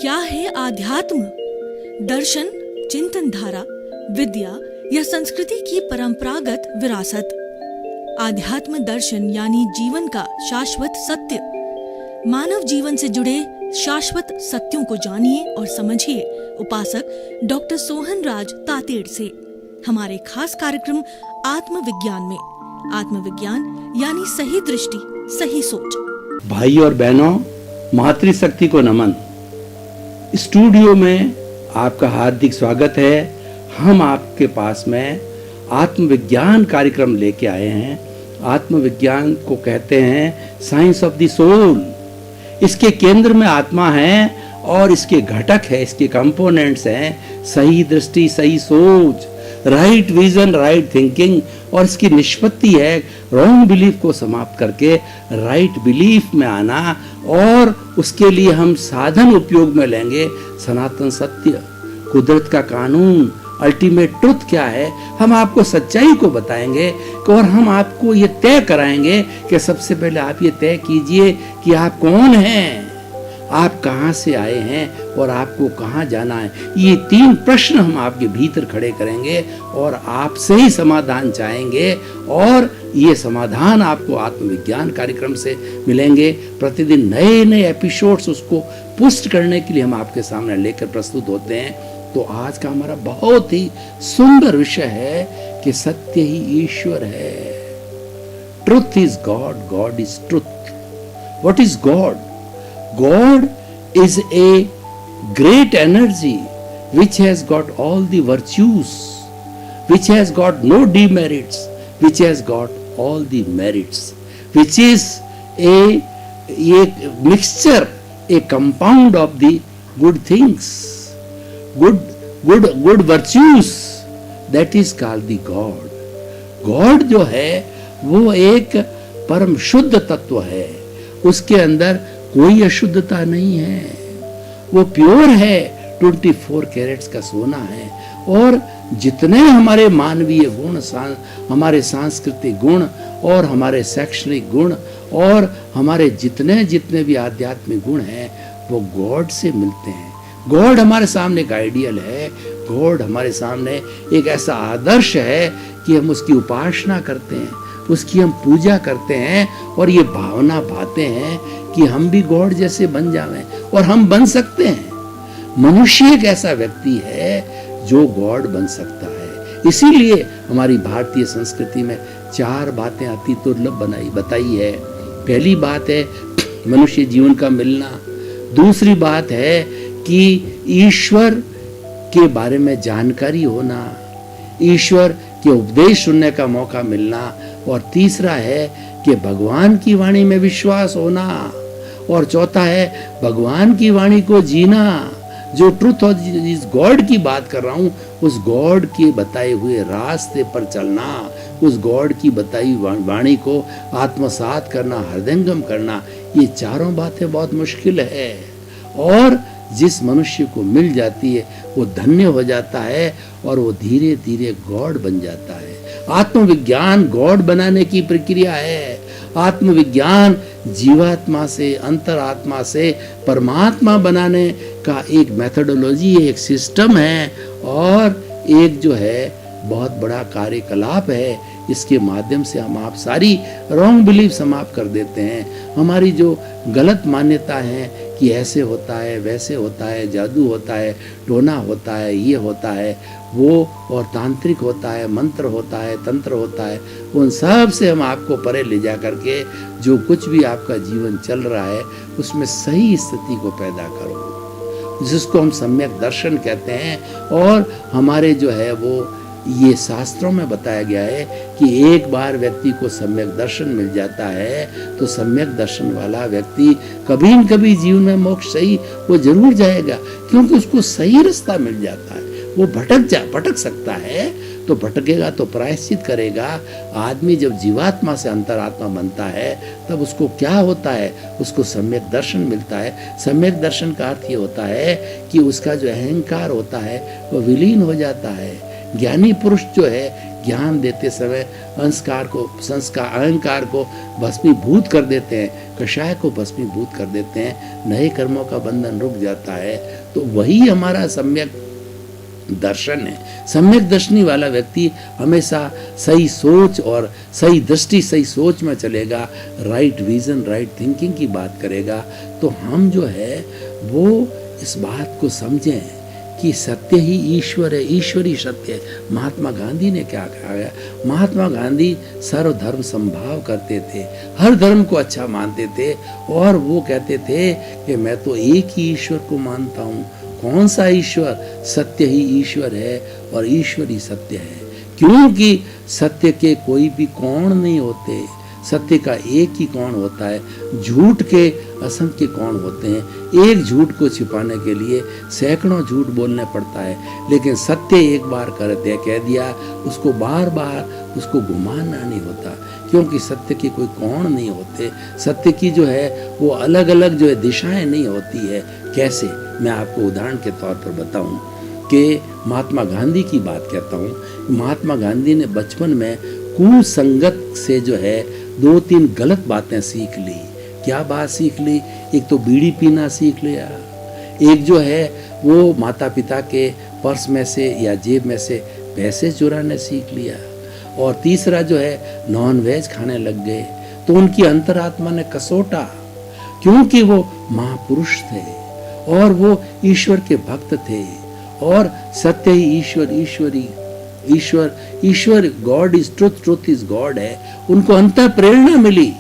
क्या है आध्यात्म? दर्शन, चिंतन धारा, विद्या या संस्कृति की परंपरागत विरासत। आध्यात्म दर्शन यानी जीवन का शाश्वत सत्य। मानव जीवन से जुड़े शाश्वत सत्यों को जानिए और समझिए उपासक डॉक्टर सोहन राज तातेड़ से हमारे खास कार्यक्रम आत्मविज्ञान में। आत्मविज्ञान यानी सही दृष्टि, सही सोच। भाई और बहनों, मातृशक्ति को नमन। स्टूडियो में आपका हार्दिक स्वागत है। हम आपके पास में आत्मविज्ञान कार्यक्रम लेके आए हैं। आत्मविज्ञान को कहते हैं साइंस ऑफ द सोल। इसके केंद्र में आत्मा है और इसके घटक है, इसके कंपोनेंट्स हैं सही दृष्टि, सही सोच, राइट विजन, राइट थिंकिंग, और इसकी निष्पत्ति है रॉन्ग बिलीफ को समाप्त करके राइट बिलीफ में आना। और उसके लिए हम साधन उपयोग में लेंगे सनातन सत्य, कुदरत का कानून, अल्टीमेट ट्रुथ क्या है, हम आपको सच्चाई को बताएंगे। और हम आपको ये तय कराएंगे कि सबसे पहले आप ये तय कीजिए कि आप कौन हैं, आप कहाँ से आए हैं और आपको कहाँ जाना है। ये 3 प्रश्न हम आपके भीतर खड़े करेंगे और आपसे ही समाधान चाहेंगे। और ये समाधान आपको आत्मविज्ञान कार्यक्रम से मिलेंगे। प्रतिदिन नए नए एपिसोड्स उसको पुष्ट करने के लिए हम आपके सामने लेकर प्रस्तुत होते हैं। तो आज का हमारा बहुत ही सुंदर विषय है कि सत्य ही ईश्वर है। Truth is God, God is truth. What is God? God is a great energy which has got all the virtues, which has got no demerits, which has got all the merits, which is a mixture, a compound of the good things, good virtues. That is called the God. God जो है वो एक परम शुद्ध तत्व है। उसके अंदर कोई अशुद्धता नहीं है, वो प्योर है। 24 कैरेट्स का सोना है। और जितने हमारे मानवीय गुण, हमारे सांस्कृतिक गुण और हमारे शैक्षणिक गुण और हमारे जितने भी आध्यात्मिक गुण हैं वो गॉड से मिलते हैं। गॉड हमारे सामने एक आइडियल है। गॉड हमारे सामने एक ऐसा आदर्श है कि हम उसकी उपासना करते हैं, उसकी हम पूजा करते हैं और ये भावना भाते हैं कि हम भी गॉड जैसे बन जाएं। और हम बन सकते हैं। मनुष्य एक ऐसा व्यक्ति है जो गॉड बन सकता है। इसीलिए हमारी भारतीय संस्कृति में 4 बातें अति दुर्लभ बताई है। पहली बात है मनुष्य जीवन का मिलना। दूसरी बात है कि ईश्वर के बारे में जानकारी होना, ईश्वर के उपदेश सुनने का मौका मिलना। और तीसरा है कि भगवान की वाणी में विश्वास होना। और चौथा है भगवान की वाणी को जीना। जो ट्रुथ और जिस गॉड की बात कर रहा हूँ, उस गॉड के बताए हुए रास्ते पर चलना, उस गॉड की बताई वाणी को आत्मसात करना, हृदयंगम करना। ये 4 बातें बहुत मुश्किल है। और जिस मनुष्य को मिल जाती है वो धन्य हो जाता है और वो धीरे धीरे गॉड बन जाता है। आत्मविज्ञान गॉड बनाने की प्रक्रिया है। आत्मविज्ञान जीवात्मा से, अंतरात्मा से परमात्मा बनाने का एक मेथोडोलॉजी है, एक सिस्टम है और एक जो है बहुत बड़ा कार्यकलाप है। इसके माध्यम से हम आप सारी रॉन्ग बिलीफ समाप्त कर देते हैं। हमारी जो गलत मान्यता है कि ऐसे होता है, वैसे होता है, जादू होता है, टोना होता है, ये होता है, वो और तांत्रिक होता है, मंत्र होता है, तंत्र होता है, उन सब से हम आपको परे ले जा करके जो कुछ भी आपका जीवन चल रहा है उसमें सही स्थिति को पैदा करो, जिसको हम सम्यक दर्शन कहते हैं। और हमारे जो है वो ये शास्त्रों में बताया गया है कि एक बार व्यक्ति को सम्यक दर्शन मिल जाता है तो सम्यक दर्शन वाला व्यक्ति कभी न कभी जीवन में मोक्ष सही वो जरूर जाएगा, क्योंकि उसको सही रास्ता मिल जाता है। वो भटक सकता है तो भटकेगा तो प्रायश्चित करेगा। आदमी जब जीवात्मा से अंतरात्मा बनता है तब उसको क्या होता है, उसको सम्यक दर्शन मिलता है। सम्यक दर्शन का अर्थ ये होता है कि उसका जो अहंकार होता है वो विलीन हो जाता है। ज्ञानी पुरुष जो है ज्ञान देते समय अहंकार को भस्मीभूत कर देते हैं, कषाय को भस्मीभूत कर देते हैं, नए कर्मों का बंधन रुक जाता है। तो वही हमारा सम्यक दर्शन है। सम्यक दर्शनी वाला व्यक्ति हमेशा सही सोच और सही दृष्टि, सही सोच में चलेगा, राइट विजन, राइट थिंकिंग की बात करेगा। तो हम जो है वो इस बात को समझें कि सत्य ही ईश्वर है, ईश्वरी सत्य है। महात्मा गांधी ने क्या कहा है? महात्मा गांधी सर्वधर्म समभाव करते थे, हर धर्म को अच्छा मानते थे और वो कहते थे कि मैं तो एक ही ईश्वर को मानता हूँ। कौन सा ईश्वर? सत्य ही ईश्वर है और ईश्वर ही सत्य है। क्योंकि सत्य के कोई भी कौन नहीं होते, सत्य का एक ही कौन होता है। झूठ के असंख्य कौन होते हैं। एक झूठ को छिपाने के लिए सैकड़ों झूठ बोलने पड़ता है, लेकिन सत्य एक बार कह दिया, उसको बार बार उसको घुमाना नहीं होता, क्योंकि सत्य के कोई कौन नहीं होते। सत्य की जो है वो अलग अलग जो है दिशाएं नहीं होती है। कैसे? मैं आपको उदाहरण के तौर पर बताऊं कि महात्मा गांधी की बात कहता हूं। महात्मा गांधी ने बचपन में कुसंगत से जो है 2-3 गलत बातें सीख ली। क्या बात सीख ली? एक तो बीड़ी पीना सीख लिया, एक जो है वो माता पिता के पर्स में से या जेब में से पैसे चुराने सीख लिया, और तीसरा जो है नॉन वेज खाने लग गए। तो उनकी अंतरात्मा ने कसोटा, क्योंकि वो महापुरुष थे और वो ईश्वर के भक्त थे, और सत्य ही ईश्वर God is truth, truth is God है। उनको अंतर प्रेरणा मिली,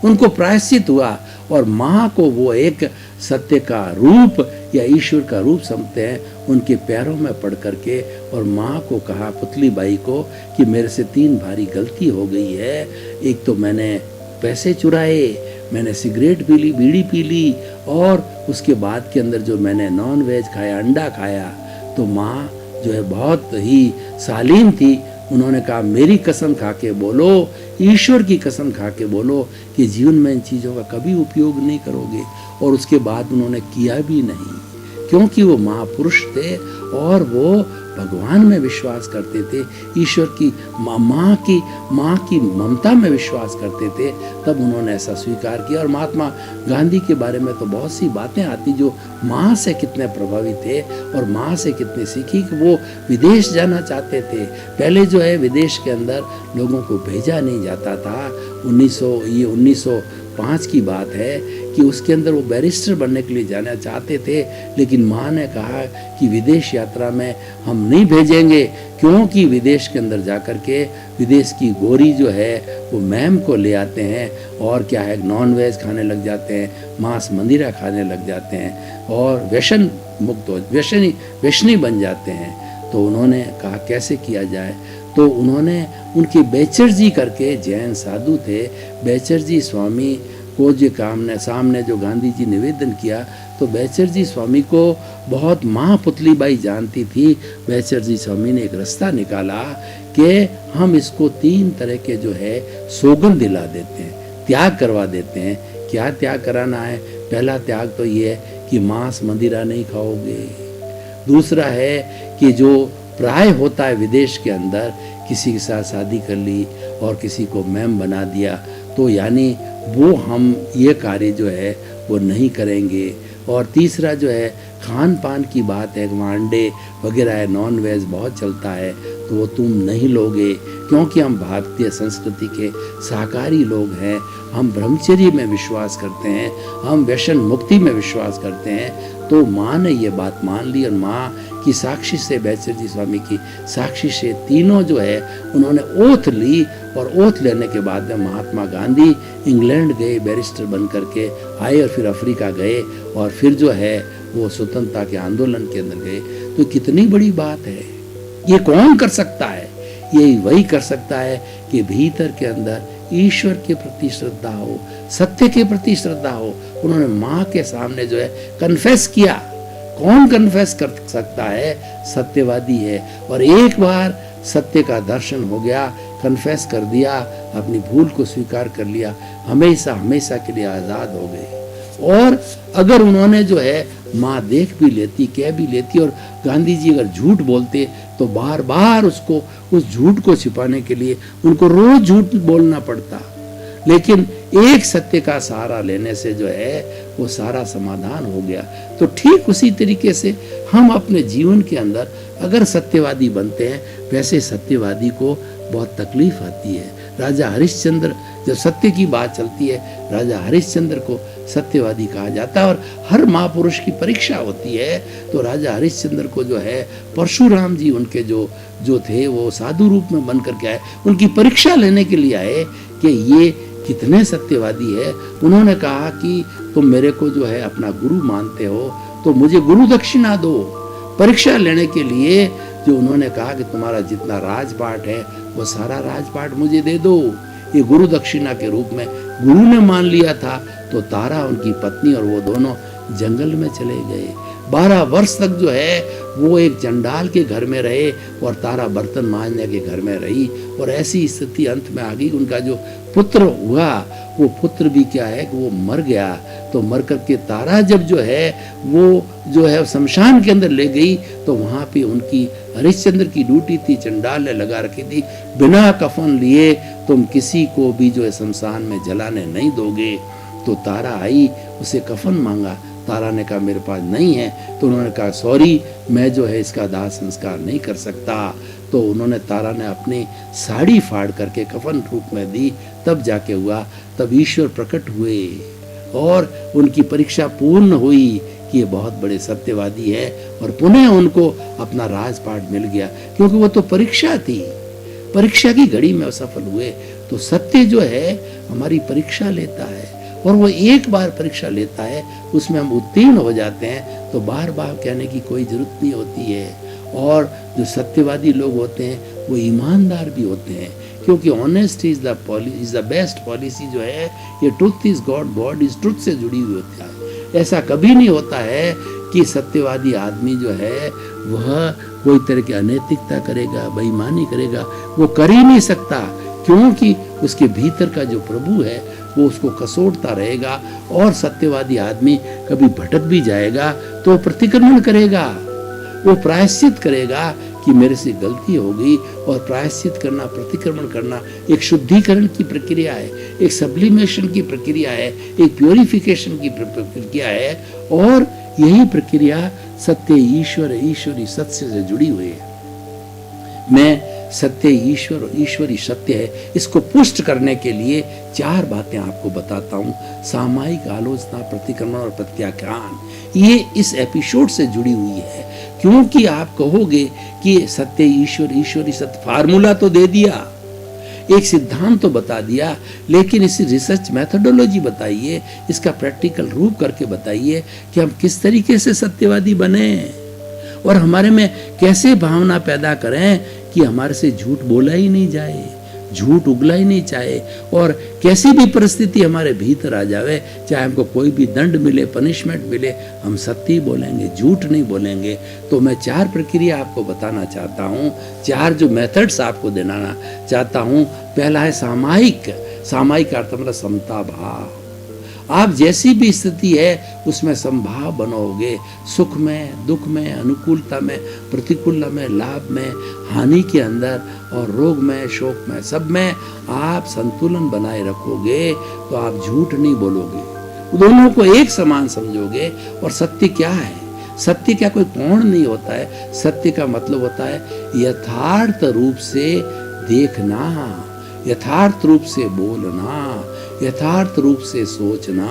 उनको प्रायश्चित हुआ, और माँ को वो एक सत्य का रूप या ईश्वर का रूप समझते हैं, उनके पैरों में पड़ करके। और माँ को कहा, पुतली बाई को, कि मेरे से 3 भारी गलती हो गई है। एक तो मैंने पैसे चुराए, मैंने सिगरेट पी ली, बीड़ी पी ली, और उसके बाद के अंदर जो मैंने नॉन वेज खाया, अंडा खाया। तो माँ जो है बहुत ही सालीन थी, उन्होंने कहा, मेरी कसम खा के बोलो, ईश्वर की कसम खा के बोलो कि जीवन में इन चीज़ों का कभी उपयोग नहीं करोगे। और उसके बाद उन्होंने किया भी नहीं, क्योंकि वो महापुरुष थे और वो भगवान में विश्वास करते थे, ईश्वर की माँ की ममता में विश्वास करते थे। तब उन्होंने ऐसा स्वीकार किया। और महात्मा गांधी के बारे में तो बहुत सी बातें आती जो माँ से कितने प्रभावित थे और माँ से कितने सीखी कि वो विदेश जाना चाहते थे। पहले जो है विदेश के अंदर लोगों को भेजा नहीं जाता था। 1905 की बात है कि उसके अंदर वो बैरिस्टर बनने के लिए जाना चाहते थे, लेकिन माँ ने कहा कि विदेश यात्रा में हम नहीं भेजेंगे, क्योंकि विदेश के अंदर जाकर के विदेश की गोरी जो है वो मैम को ले आते हैं, और क्या है नॉन वेज खाने लग जाते हैं, मांस मंदिरा खाने लग जाते हैं, और व्यसन मुक्त हो व्यसनी बन जाते हैं। तो उन्होंने कहा कैसे किया जाए। तो उन्होंने उनके बेचर जी करके जैन साधु थे, बेचर जी स्वामी को जो सामने जो गांधी जी निवेदन किया, तो बेचर जी स्वामी को बहुत माँ पुतली बाई जानती थी। बेचर जी स्वामी ने एक रास्ता निकाला कि हम इसको 3 तरह के जो है सौगंध दिला देते हैं, त्याग करवा देते हैं। क्या त्याग कराना है? पहला त्याग तो ये है कि मांस मंदिरा नहीं खाओगे। दूसरा है कि जो प्राय होता है विदेश के अंदर, किसी के साथ शादी कर ली और किसी को मैम बना दिया, तो यानी वो हम ये कार्य जो है वो नहीं करेंगे। और तीसरा जो है खान पान की बात है, वहाँ अंडे वगैरह है, नॉन वेज बहुत चलता है, तो वो तुम नहीं लोगे, क्योंकि हम भारतीय संस्कृति के शाकाहारी लोग हैं। हम ब्रह्मचर्य में विश्वास करते हैं, हम व्यसन मुक्ति में विश्वास करते हैं। तो माँ ने ये बात मान ली, और माँ की साक्षी से, बेचर जी स्वामी की साक्षी से तीनों जो है उन्होंने ओथ ली। और ओथ लेने के बाद में महात्मा गांधी इंग्लैंड गए, बैरिस्टर बन करके आए, और फिर अफ्रीका गए, और फिर जो है वो स्वतंत्रता के आंदोलन के अंदर गए। तो कितनी बड़ी बात है। ये कौन कर सकता है? ये वही कर सकता है कि भीतर के अंदर ईश्वर के प्रति श्रद्धा हो, सत्य के प्रति श्रद्धा हो। उन्होंने माँ के सामने जो है कन्फेस किया। कौन कन्फेस कर सकता है? सत्यवादी है। और एक बार सत्य का दर्शन हो गया, कन्फेस कर दिया, अपनी भूल को स्वीकार कर लिया, हमेशा हमेशा के लिए आज़ाद हो गए। और अगर उन्होंने जो है माँ देख भी लेती, कह भी लेती, और गांधी जी अगर झूठ बोलते तो बार बार उसको, उस झूठ को छिपाने के लिए उनको रोज झूठ बोलना पड़ता। लेकिन एक सत्य का सहारा लेने से जो है वो सारा समाधान हो गया। तो ठीक उसी तरीके से हम अपने जीवन के अंदर अगर सत्यवादी बनते हैं, वैसे सत्यवादी को बहुत तकलीफ आती है। राजा हरिश्चंद्र, जब सत्य की बात चलती है, राजा हरिश्चंद्र को सत्यवादी कहा जाता है। और हर महापुरुष की परीक्षा होती है। तो राजा हरिश्चंद्र को जो है परशुराम जी उनके जो थे वो साधु रूप में बन करके आए, उनकी परीक्षा लेने के लिए आए कि ये कितने सत्यवादी है। उन्होंने कहा कि तुम मेरे को जो है अपना गुरु मानते हो तो मुझे गुरु दक्षिणा दो। परीक्षा लेने के लिए जो उन्होंने कहा कि तुम्हारा जितना राजपाट है वो सारा राजपाट मुझे दे दो, ये गुरु दक्षिणा के रूप में गुरु ने मान लिया था। तो तारा, उनकी पत्नी और वो दोनों जंगल में चले गए। 12 वर्ष तक जो है वो एक चंडाल के घर में रहे और तारा बर्तन मांजने के घर में रही। और ऐसी स्थिति अंत में आ गई, उनका जो पुत्र हुआ वो पुत्र भी क्या है कि वो मर गया। तो मर करके तारा जब जो है वो जो है शमशान के अंदर ले गई, तो वहां पे उनकी हरिश्चंद्र की ड्यूटी थी, चंडाल ने लगा रखी थी, बिना कफन लिए तुम किसी को भी जो है शमशान में जलाने नहीं दोगे। तो तारा आई, उसे कफन मांगा। तारा ने कहा मेरे पास नहीं है। तो उन्होंने कहा सॉरी, मैं जो है इसका दाह संस्कार नहीं कर सकता। तो उन्होंने, तारा ने अपनी साड़ी फाड़ करके कफन रूप में दी, तब जाके हुआ। तब ईश्वर प्रकट हुए और उनकी परीक्षा पूर्ण हुई कि ये बहुत बड़े सत्यवादी है, और पुनः उनको अपना राजपाट मिल गया, क्योंकि वो तो परीक्षा थी, परीक्षा की घड़ी में असफल हुए। तो सत्य जो है हमारी परीक्षा लेता है, और वो एक बार परीक्षा लेता है, उसमें हम उत्तीर्ण हो जाते हैं तो बार बार कहने की कोई जरूरत नहीं होती है। और जो सत्यवादी लोग होते हैं वो ईमानदार भी होते हैं, क्योंकि honesty is the best policy जो है। ये truth is God, God is truth से जुड़ी हुई होती है। ऐसा कभी नहीं होता है कि सत्यवादी आदमी जो है वह कोई तरह की अनैतिकता करेगा, बेईमानी करेगा, वो कर ही नहीं सकता, क्योंकि उसके भीतर का जो प्रभु है वो उसको कसोटता रहेगा। और सत्यवादी आदमी कभी भटक भी जाएगा तो प्रतिक्रमण करेगा, वो प्रायश्चित करेगा कि मेरे से गलती हो गई। और प्रायश्चित करना, प्रतिक्रमण करना एक शुद्धिकरण की प्रक्रिया है, एक सब्लिमेशन की प्रक्रिया है, एक प्योरिफिकेशन की प्रक्रिया है। और यही प्रक्रिया सत्य ईश्वर, ईश्वरी सत्य से जुड़ी हुई है। मैं सत्य ईश्वर और ईश्वरी सत्य है, इसको पुष्ट करने के लिए 4 बातें आपको बताता हूँ। सामायिक आलोचना, प्रतिक्रमण और प्रत्याख्यान, ये इस एपिसोड से जुड़ी हुई है। क्योंकि आप कहोगे कि सत्य ईश्वर, ईश्वरी सत्य, फार्मूला तो दे दिया, एक सिद्धांत तो बता दिया, लेकिन इसी रिसर्च मेथोडोलॉजी बताइए, इसका प्रैक्टिकल रूप करके बताइए कि हम किस तरीके से सत्यवादी बने और हमारे में कैसे भावना पैदा करें कि हमारे से झूठ बोला ही नहीं जाए, झूठ उगला ही नहीं चाहे। और कैसी भी परिस्थिति हमारे भीतर आ जावे, चाहे हमको कोई भी दंड मिले, पनिशमेंट मिले, हम सत्य ही बोलेंगे, झूठ नहीं बोलेंगे। तो मैं 4 प्रक्रिया आपको बताना चाहता हूँ, 4 जो मेथड्स आपको देना चाहता हूँ। पहला है सामायिक। सामायिक अर्थ मतलब समता भाव। आप जैसी भी स्थिति है उसमें समभाव बनोगे, सुख में, दुख में, अनुकूलता में, प्रतिकूलता में, लाभ में, हानि के अंदर और रोग में, शोक में, सब में आप संतुलन बनाए रखोगे तो आप झूठ नहीं बोलोगे, दोनों को एक समान समझोगे। और सत्य क्या है? सत्य क्या कोई कोण नहीं होता है। सत्य का मतलब होता है यथार्थ रूप से देखना, यथार्थ रूप से बोलना, यथार्थ रूप से सोचना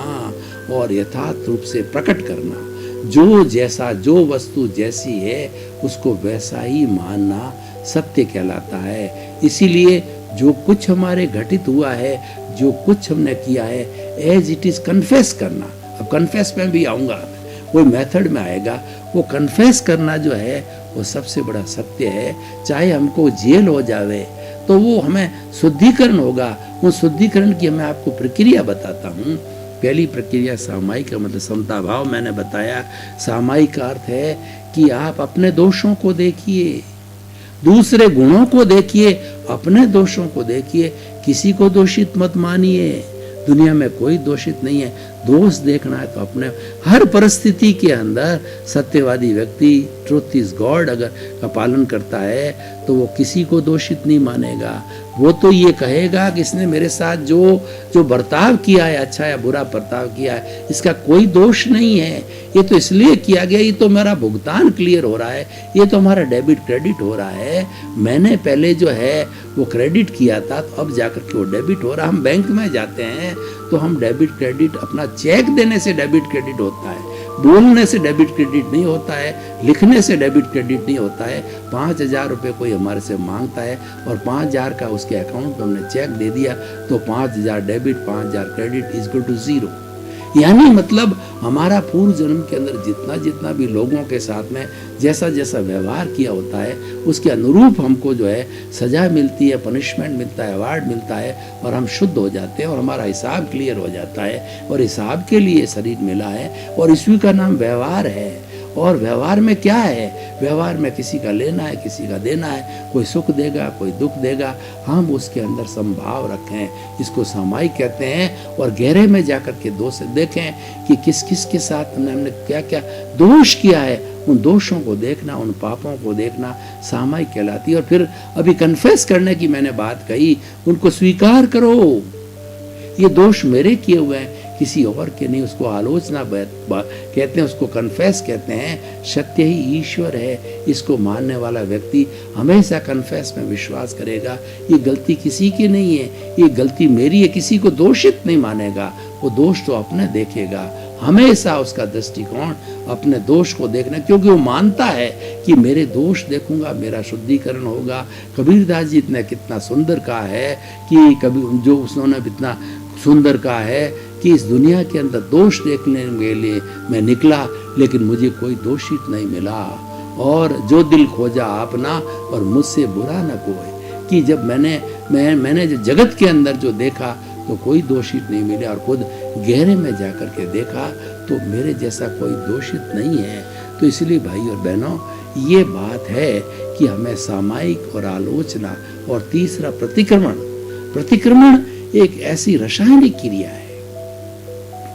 और यथार्थ रूप से प्रकट करना। जो जैसा, जो वस्तु जैसी है उसको वैसा ही मानना सत्य कहलाता है। इसीलिए जो कुछ हमारे घटित हुआ है, जो कुछ हमने किया है, एज इट इज कन्फेस करना। अब कन्फेस में भी आऊँगा, वो मेथड में आएगा। वो कन्फेस करना जो है वो सबसे बड़ा सत्य है। चाहे हमको जेल हो जावे तो वो हमें शुद्धिकरण होगा। वो शुद्धिकरण की मैं आपको प्रक्रिया बताता हूँ। पहली प्रक्रिया सामायिक का मतलब समता भाव मैंने बताया। सामायिक का अर्थ है कि आप अपने दोषों को देखिए, दूसरे गुणों को देखिए, अपने दोषों को देखिए, किसी को दोषित मत मानिए, दुनिया में कोई दोषित नहीं है। दोष देखना है तो अपने हर परिस्थिति के अंदर सत्यवादी व्यक्ति, ट्रुथ इज गॉड अगर का पालन करता है तो वो किसी को दोषित नहीं मानेगा। वो तो ये कहेगा कि इसने मेरे साथ जो बर्ताव किया है, अच्छा या बुरा बर्ताव किया है, इसका कोई दोष नहीं है, ये तो इसलिए किया गया, ये तो मेरा भुगतान क्लियर हो रहा है, ये तो हमारा डेबिट क्रेडिट हो रहा है। मैंने पहले जो है वो क्रेडिट किया था तो अब जाकर के वो डेबिट हो रहा है। हम बैंक में जाते हैं तो हम डेबिट क्रेडिट, अपना चेक देने से डेबिट क्रेडिट होता है, बोलने से डेबिट क्रेडिट नहीं होता है, लिखने से डेबिट क्रेडिट नहीं होता है। 5,000 रुपये कोई हमारे से मांगता है और 5,000 का उसके अकाउंट में हमने चेक दे दिया तो 5,000 debit 5,000 credit is equal to 0। यानी मतलब हमारा पूर्व जन्म के अंदर जितना जितना भी लोगों के साथ में जैसा जैसा व्यवहार किया होता है उसके अनुरूप हमको जो है सजा मिलती है, पनिशमेंट मिलता है, अवार्ड मिलता है और हम शुद्ध हो जाते हैं और हमारा हिसाब क्लियर हो जाता है। और हिसाब के लिए शरीर मिला है और इसी का नाम व्यवहार है। और व्यवहार में क्या है? व्यवहार में किसी का लेना है, किसी का देना है, कोई सुख देगा, कोई दुख देगा, हम उसके अंदर समभाव रखें, इसको सामायिक कहते हैं। और गहरे में जाकर के दोष देखें कि किस किस के साथ हमने क्या क्या दोष किया है, उन दोषों को देखना, उन पापों को देखना सामायिक कहलाती है। और फिर अभी कन्फेस करने की मैंने बात कही, उनको स्वीकार करो, ये दोष मेरे किए हुए हैं, किसी और के नहीं। उसको आलोचना कहते हैं, उसको कन्फेस कहते हैं। सत्य ही ईश्वर है, इसको मानने वाला व्यक्ति हमेशा कन्फेस में विश्वास करेगा, ये गलती किसी की नहीं है, ये गलती मेरी है, किसी को दोषित नहीं मानेगा, वो दोष तो अपने देखेगा। हमेशा उसका दृष्टिकोण अपने दोष को देखना, क्योंकि वो मानता है कि मेरे दोष देखूंगा मेरा शुद्धिकरण होगा। कबीरदास जी ने कितना सुंदर कहा है कि कभी जो उन्होंने इतना सुंदर कहा है कि इस दुनिया के अंदर दोष देखने के लिए मैं निकला लेकिन मुझे कोई दोषित नहीं मिला, और जो दिल खोजा आपना और मुझसे बुरा न कोई। कि जब मैंने जो जगत के अंदर जो देखा तो कोई दोषित नहीं मिले, और खुद गहरे में जाकर के देखा तो मेरे जैसा कोई दोषित नहीं है। तो इसलिए भाई और बहनों, ये बात है कि हमें सामायिक और आलोचना, और तीसरा प्रतिक्रमण एक ऐसी रासायनिक क्रिया है।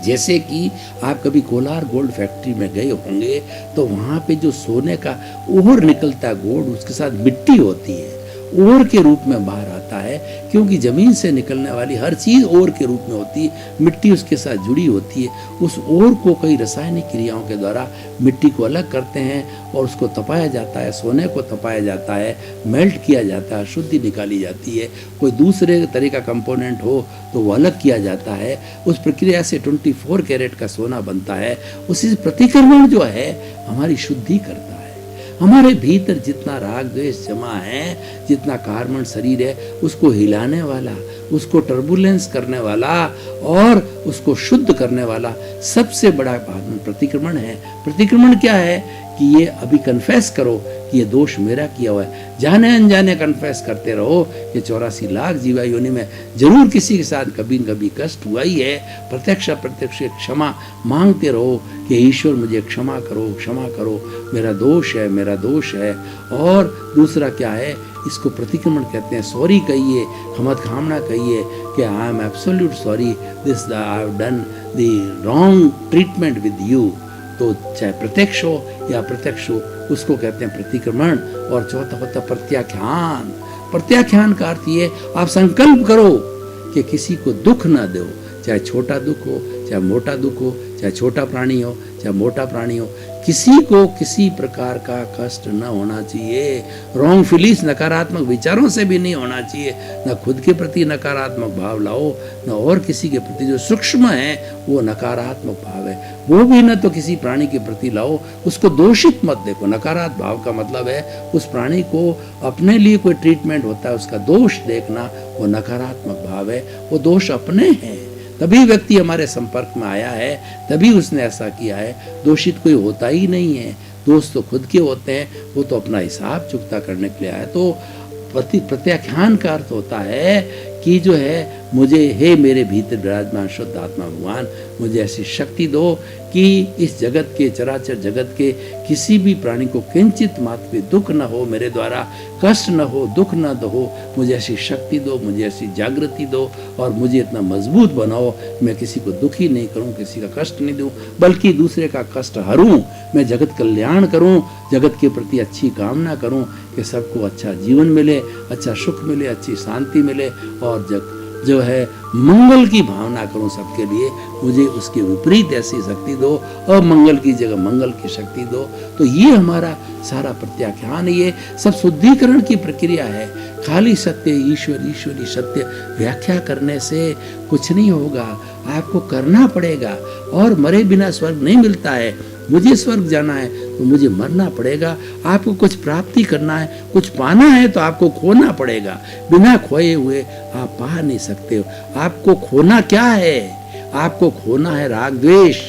जैसे कि आप कभी कोलार गोल्ड फैक्ट्री में गए होंगे तो वहाँ पे जो सोने का ओर निकलता है गोल्ड, उसके साथ मिट्टी होती है, ओर के रूप में बाहर आता है, क्योंकि जमीन से निकलने वाली हर चीज ओर के रूप में होती है, मिट्टी उसके साथ जुड़ी होती है। उस ओर को कई रासायनिक क्रियाओं के द्वारा मिट्टी को अलग करते हैं और उसको तपाया जाता है, सोने को तपाया जाता है, मेल्ट किया जाता है, शुद्धि निकाली जाती है। कोई दूसरे तरह का कंपोनेंट हो तो वो अलग किया जाता है। उस प्रक्रिया से 24 कैरेट का सोना बनता है। उसी प्रतिक्रमण जो है हमारी शुद्धि करता है। हमारे भीतर जितना राग द्वेष जमा है, जितना कार्बन शरीर है, उसको हिलाने वाला, उसको टर्बुलेंस करने वाला और उसको शुद्ध करने वाला सबसे बड़ा प्रतिक्रमण है। प्रतिक्रमण क्या है कि ये अभी कन्फेस करो कि ये दोष मेरा किया हुआ है। जाने अनजाने कन्फेस करते रहो। ये 84 लाख जीवा योनि में जरूर किसी के साथ कभी न कभी कष्ट हुआ ही है। प्रत्यक्ष अप्रत्यक्ष क्षमा मांगते रहो कि ईश्वर मुझे क्षमा करो, मेरा दोष है। और दूसरा क्या है, इसको प्रतिक्रमण कहते हैं। सॉरी कहिए, खमत खामना कहिए कि I am absolute sorry, this I have done the wrong treatment with you. तो चाहे प्रत्यक्ष हो या अप्रत्यक्ष हो, उसको कहते हैं प्रतिक्रमण। और चौथा होता प्रत्याख्यान। प्रत्याख्यान का अर्थ ये, आप संकल्प करो कि किसी को दुख ना दो, चाहे छोटा दुख हो, चाहे मोटा दुख हो, चाहे छोटा प्राणी हो, चाहे मोटा प्राणी हो, किसी को किसी प्रकार का कष्ट न होना चाहिए। रॉन्ग फीलिंग्स, नकारात्मक विचारों से भी नहीं होना चाहिए। न खुद के प्रति नकारात्मक भाव लाओ, न और किसी के प्रति जो सूक्ष्म है वो नकारात्मक भाव है वो भी न तो किसी प्राणी के प्रति लाओ। उसको दोषित मत देखो। नकारात्मक भाव का मतलब है उस प्राणी को अपने लिए कोई ट्रीटमेंट होता है उसका दोष देखना, वो नकारात्मक भाव है। वो दोष अपने हैं, तभी व्यक्ति हमारे संपर्क में आया है, तभी उसने ऐसा किया है। दोषित कोई होता ही नहीं है। दोस्त तो खुद के होते हैं, वो तो अपना हिसाब चुकता करने के लिए आया। तो प्रत्याख्यान का अर्थ होता है कि जो है मुझे हे मेरे भीतर विराजमान शुद्ध आत्मा भगवान, मुझे ऐसी शक्ति दो कि इस जगत के, चराचर जगत के किसी भी प्राणी को किंचित मात्र भी दुख न हो, मेरे द्वारा कष्ट न हो, दुख न हो। मुझे ऐसी शक्ति दो, मुझे ऐसी जागृति दो और मुझे इतना मजबूत बनाओ, मैं किसी को दुखी नहीं करूं, किसी का कष्ट नहीं दूं, बल्कि दूसरे का कष्ट हरूं। मैं जगत कल्याण करूं, जगत के प्रति अच्छी कामना करूं कि सबको अच्छा जीवन मिले, अच्छा सुख मिले, अच्छी शांति मिले और जो है मंगल की भावना करूं सबके लिए। मुझे उसके विपरीत ऐसी शक्ति दो, अमंगल की जगह मंगल की शक्ति दो। तो ये हमारा सारा प्रत्याख्यान, ये सब शुद्धिकरण की प्रक्रिया है। खाली सत्य ईश्वर, ईश्वरी सत्य व्याख्या करने से कुछ नहीं होगा, आपको करना पड़ेगा। और मरे बिना स्वर्ग नहीं मिलता है। मुझे स्वर्ग जाना है तो मुझे मरना पड़ेगा। आपको कुछ प्राप्ति करना है, कुछ पाना है तो आपको खोना पड़ेगा। बिना खोए हुए आप पा नहीं सकते हो। आपको खोना क्या है? आपको खोना है राग द्वेष।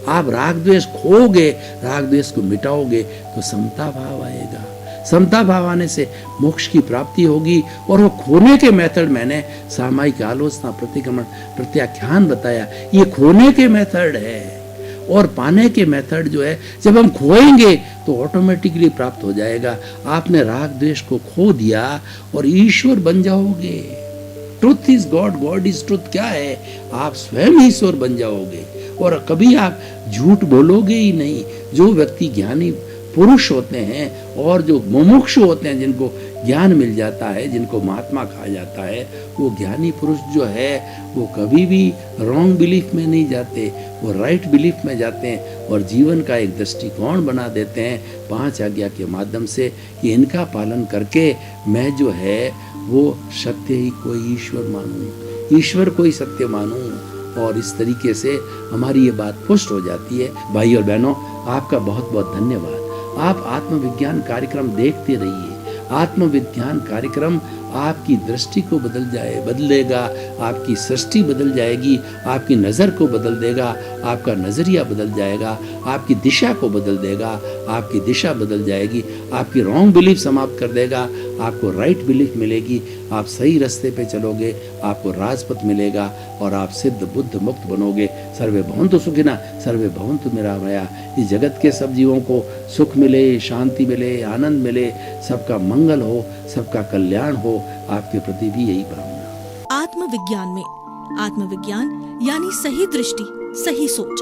आप राग द्वेष खोगे, राग द्वेष को मिटाओगे तो समता भाव आएगा। समता भाव आने से मोक्ष की प्राप्ति होगी। और वो खोने के मेथड मैंने सामायिक आलोचना, प्रतिक्रमण, प्रत्याख्यान बताया, ये खोने के मेथड है। और पाने के मेथड जो है, जब हम खोएंगे तो ऑटोमेटिकली प्राप्त हो जाएगा। आपने राग द्वेष को खो दिया और ईश्वर बन जाओगे। Truth is God, God is truth क्या है? आप स्वयं ईश्वर बन जाओगे और कभी आप झूठ बोलोगे ही नहीं। जो व्यक्ति ज्ञानी पुरुष होते हैं और जो मुमुक्षु होते हैं, जिनको ज्ञान मिल जाता है, जिनको महात्मा कहा जाता है, वो ज्ञानी पुरुष जो है वो कभी भी रॉन्ग बिलीफ में नहीं जाते, वो राइट बिलीफ में जाते हैं और जीवन का एक दृष्टिकोण बना देते हैं 5 आज्ञा के माध्यम से कि इनका पालन करके मैं जो है वो सत्य ही कोई ईश्वर मानूं, ईश्वर को ही सत्य मानूं। और इस तरीके से हमारी ये बात पुष्ट हो जाती है। भाई और बहनों, आपका बहुत बहुत धन्यवाद। आप आत्मविज्ञान कार्यक्रम देखते रहिए। आत्मविज्ञान कार्यक्रम आपकी दृष्टि को बदलेगा, आपकी सृष्टि बदल जाएगी, आपकी नज़र को बदल देगा, आपका नज़रिया बदल जाएगा, आपकी दिशा को बदल देगा, आपकी दिशा बदल जाएगी, आपकी रॉन्ग बिलीफ समाप्त कर देगा, आपको राइट बिलीफ मिलेगी, आप सही रास्ते पे चलोगे, आपको राजपथ मिलेगा और आप सिद्ध बुद्ध मुक्त बनोगे। सर्वे भवन्तु सुखिनः, सर्वे भवन्तु निरामया। इस जगत के सब जीवों को सुख मिले, शांति मिले, आनंद मिले, सबका मंगल हो, सबका कल्याण हो, आपके प्रति भी यही भावना। आत्मविज्ञान में आत्मविज्ञान यानी सही दृष्टि, सही सोच।